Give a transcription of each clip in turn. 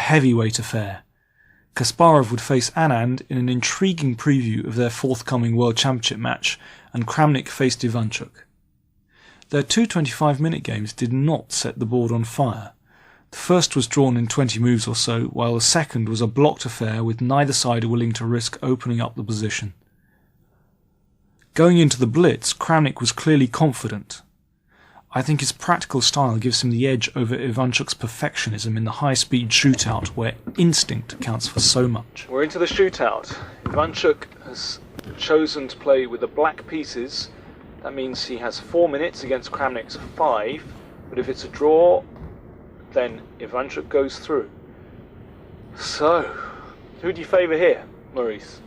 heavyweight affair. Kasparov would face Anand in an intriguing preview of their forthcoming World Championship match, and Kramnik faced Ivanchuk. Their two 25-minute games did not set the board on fire. The first was drawn in 20 moves or so, while the second was a blocked affair with neither side willing to risk opening up the position. Going into the blitz, Kramnik was clearly confident. I think his practical style gives him the edge over Ivanchuk's perfectionism in the high-speed shootout where instinct counts for so much. We're into the shootout. Ivanchuk has chosen to play with the black pieces. That means he has 4 minutes against Kramnik's 5, but if it's a draw, then Ivanchuk goes through. So, who do you favour here, Maurice?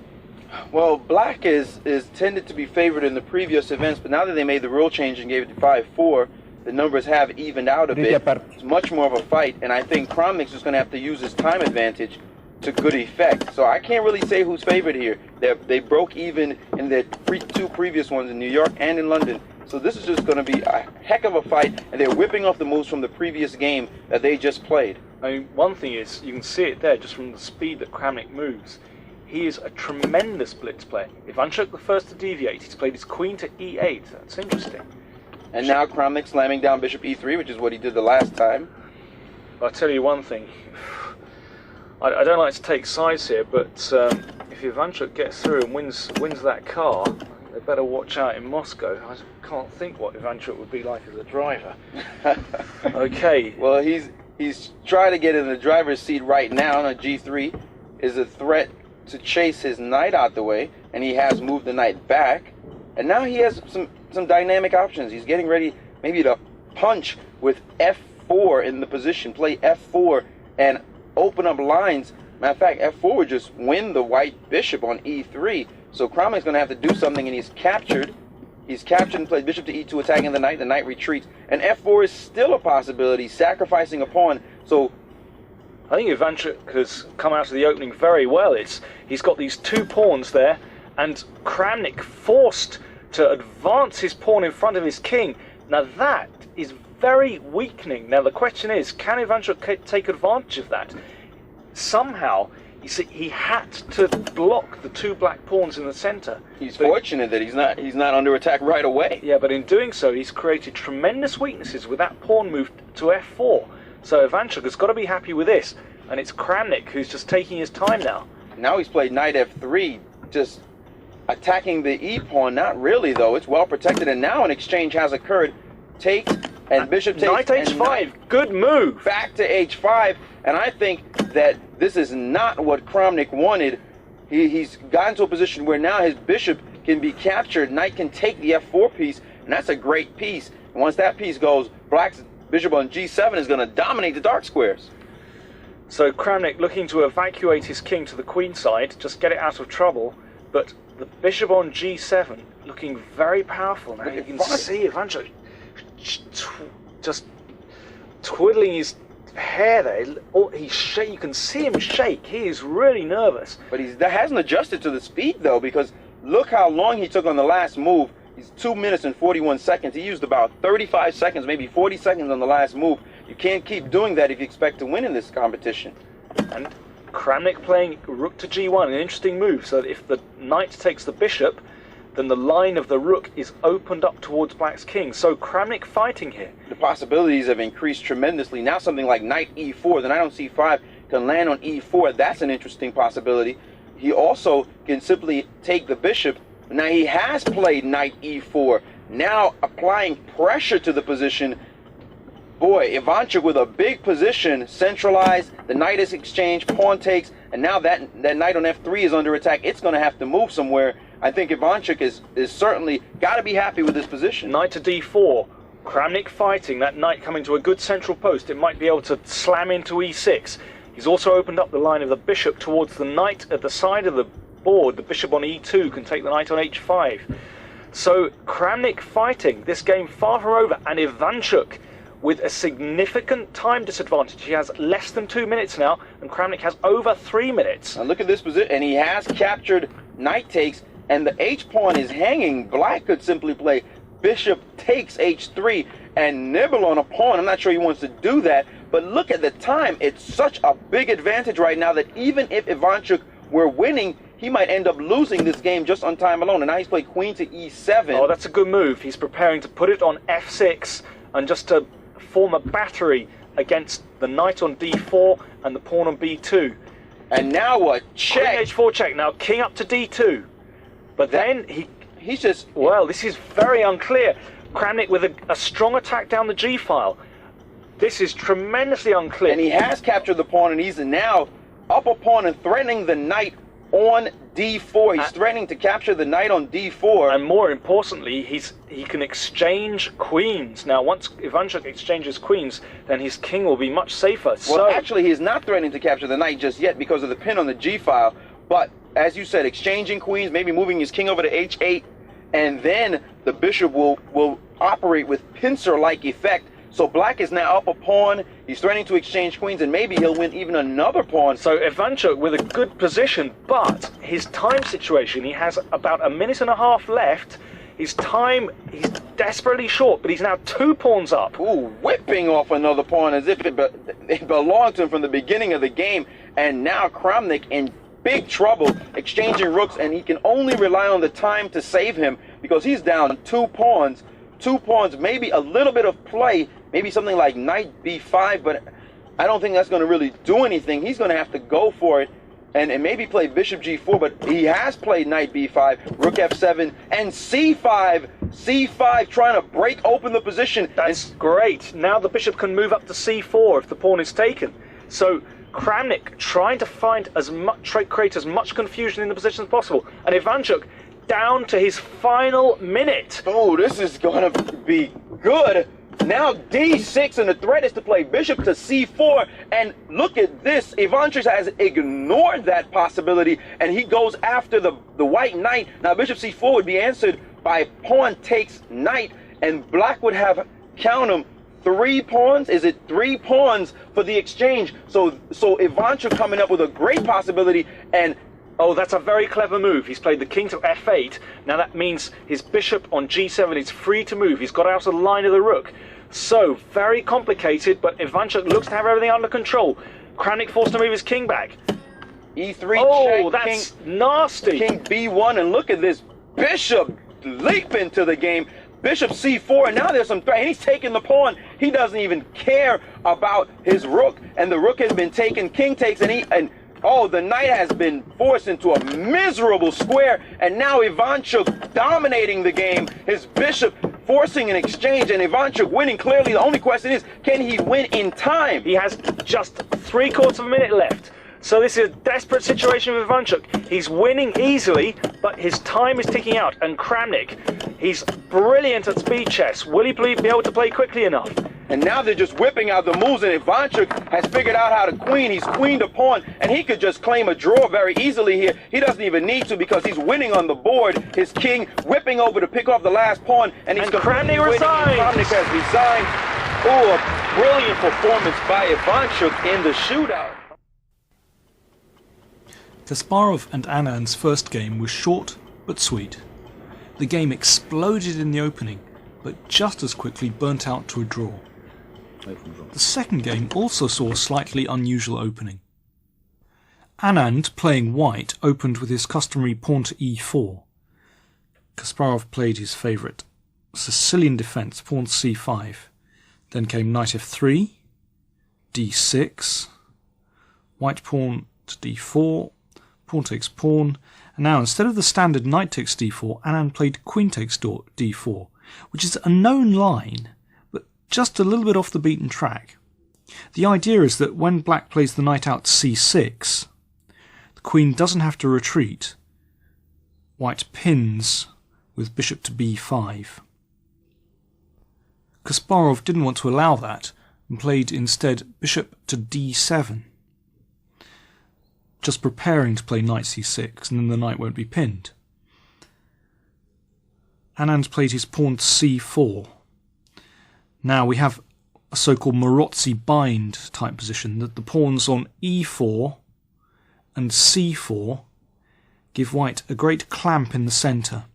Well, black is tended to be favored in the previous events, but now that they made the rule change and gave it to 5-4, the numbers have evened out a bit. It's much more of a fight, and I think Kramnik's just going to have to use his time advantage to good effect. So I can't really say who's favored here. They broke even in their two previous ones in New York and in London. So this is just going to be a heck of a fight, and they're whipping off the moves from the previous game that they just played. I mean, one thing is, you can see it there just from the speed that Kramnik moves. He is a tremendous blitz player. Ivanchuk the first to deviate. He's played his queen to e8. That's interesting. And now Kramnik slamming down bishop e3, which is what he did the last time. I'll tell you one thing. I don't like to take sides here, but if Ivanchuk gets through and wins that car, they better watch out in Moscow. I can't think what Ivanchuk would be like as a driver. Okay. Well, he's trying to get in the driver's seat right now. On g3 is a threat to chase his knight out the way, and he has moved the knight back, and now he has some dynamic options. He's getting ready maybe to punch with f4 in the position, play f4 and open up lines. Matter of fact, f4 would just win the white bishop on e3, so Kramnik's going to have to do something, and he's captured and played bishop to e2, attacking the knight retreats, and f4 is still a possibility, sacrificing a pawn. So I think Ivanchuk has come out of the opening very well. He's got these two pawns there, and Kramnik forced to advance his pawn in front of his king. Now that is very weakening. Now the question is, can Ivanchuk take advantage of that? Somehow, you see, he had to block the two black pawns in the centre. He's fortunate that he's not under attack right away. Yeah, but in doing so, he's created tremendous weaknesses with that pawn move to f4. So Ivanchuk has got to be happy with this, and it's Kramnik who's just taking his time now. Now he's played knight f3, just attacking the e-pawn. Not really, though. It's well protected, and now an exchange has occurred. Takes, and bishop takes. Knight h5, good move. Back to h5, and I think that this is not what Kramnik wanted. He's gotten to a position where now his bishop can be captured. Knight can take the f4 piece, and that's a great piece. And once that piece goes, black's bishop on g7 is going to dominate the dark squares. So Kramnik looking to evacuate his king to the queen side, just get it out of trouble, but the bishop on g7 looking very powerful now. You can see Ivanchuk just twiddling his hair there. You can see him shake. He is really nervous. But that hasn't adjusted to the speed, though, because look how long he took on the last move. He's 2 minutes and 41 seconds. He used about 35 seconds, maybe 40 seconds on the last move. You can't keep doing that if you expect to win in this competition. And Kramnik playing rook to g1, an interesting move, so that if the knight takes the bishop, then the line of the rook is opened up towards black's king. So Kramnik fighting here. The possibilities have increased tremendously. Now something like knight e4, the knight on c5 can land on e4. That's an interesting possibility. He also can simply take the bishop. Now he has played knight e4, now applying pressure to the position. Boy, Ivanchuk with a big position, centralized, the knight is exchanged, pawn takes, and now that knight on f3 is under attack. It's going to have to move somewhere. I think Ivanchuk is certainly got to be happy with this position. Knight to d4, Kramnik fighting, that knight coming to a good central post. It might be able to slam into e6. He's also opened up the line of the bishop towards the knight at the side of the board. The bishop on e2 can take the knight on h5. So Kramnik fighting, this game far from over, and Ivanchuk with a significant time disadvantage. He has less than 2 minutes now, and Kramnik has over 3 minutes. And look at this position, and he has captured knight takes, and the h-pawn is hanging. Black could simply play bishop takes h3 and nibble on a pawn. I'm not sure he wants to do that, But look at the time. It's such a big advantage right now that even if Ivanchuk were winning, he might end up losing this game just on time alone. And now he's played queen to e7. Oh, that's a good move. He's preparing to put it on f6 and just to form a battery against the knight on d4 and the pawn on b2. And now what? Check. Queen h4 check. Now king up to d2. But then he's just... Well, this is very unclear. Kramnik with a strong attack down the g-file. This is tremendously unclear. And he has captured the pawn, and he's now up a pawn and threatening the knight on d4. He's threatening to capture the knight on d4. And more importantly, he can exchange queens. Now, once Ivanchuk exchanges queens, then his king will be much safer. Well, actually, he's not threatening to capture the knight just yet because of the pin on the g-file. But, as you said, exchanging queens, maybe moving his king over to h8, and then the bishop will operate with pincer-like effect. So black is now up a pawn, he's threatening to exchange queens, and maybe he'll win even another pawn. So Ivanchuk with a good position, but his time situation, he has about a minute and a half left. His time, he's desperately short, but he's now 2 pawns up. Ooh, whipping off another pawn as if it belonged to him from the beginning of the game. And now Kramnik in big trouble, exchanging rooks, and he can only rely on the time to save him because he's down 2 pawns. 2 pawns, maybe a little bit of play, maybe something like knight b5, but I don't think that's going to really do anything. He's going to have to go for it and maybe play bishop g4, but he has played knight b5, rook f7, and c5. c5 trying to break open the position. That's great. Now the bishop can move up to c4 if the pawn is taken. So Kramnik trying to find create as much confusion in the position as possible, and Ivanchuk down to his final minute. Oh, this is going to be good. Now d6, and the threat is to play bishop to c4, and look at this. Ivanchuk has ignored that possibility, and he goes after the white knight. Now bishop c4 would be answered by pawn takes knight, and black would have, count him, 3 pawns. Is it 3 pawns for the exchange? So Ivanchuk coming up with a great possibility, and oh, that's a very clever move. He's played the king to f8. Now that means his bishop on g7 is free to move. He's got out of the line of the rook. So, very complicated, but Ivanchuk looks to have everything under control. Kramnik forced to move his king back. e3 oh, check, that's nasty. King b1, and look at this bishop leap into the game. Bishop c4, and now there's some threat, and he's taking the pawn. He doesn't even care about his rook, and the rook has been taken. King takes, and oh, the knight has been forced into a miserable square, and now Ivanchuk dominating the game. His bishop forcing an exchange, and Ivanchuk winning clearly. The only question is, can he win in time? He has just 3/4 of a minute left. So this is a desperate situation with Ivanchuk. He's winning easily, but his time is ticking out. And Kramnik, he's brilliant at speed chess. Will he be able to play quickly enough? And now they're just whipping out the moves, and Ivanchuk has figured out how to queen. He's queened a pawn, and he could just claim a draw very easily here. He doesn't even need to because he's winning on the board. His king whipping over to pick off the last pawn, and Kramnik resigns. Kramnik has resigned. Oh, a brilliant performance by Ivanchuk in the shootout. Kasparov and Anand's first game was short but sweet. The game exploded in the opening, but just as quickly burnt out to a draw. The second game also saw a slightly unusual opening. Anand, playing white, opened with his customary pawn to e4. Kasparov played his favourite Sicilian defence, pawn to c5. Then came knight f3, d6, white pawn to d4, pawn takes pawn, and now instead of the standard knight takes d4, Anand played queen takes d4, which is a known line, but just a little bit off the beaten track. The idea is that when black plays the knight out to c6, the queen doesn't have to retreat. White pins with bishop to b5. Kasparov didn't want to allow that and played instead bishop to d7, just preparing to play knight c6, and then the knight won't be pinned. Anand played his pawn to c4. Now we have a so-called Marozzi bind type position, that the pawns on e4 and c4 give white a great clamp in the centre.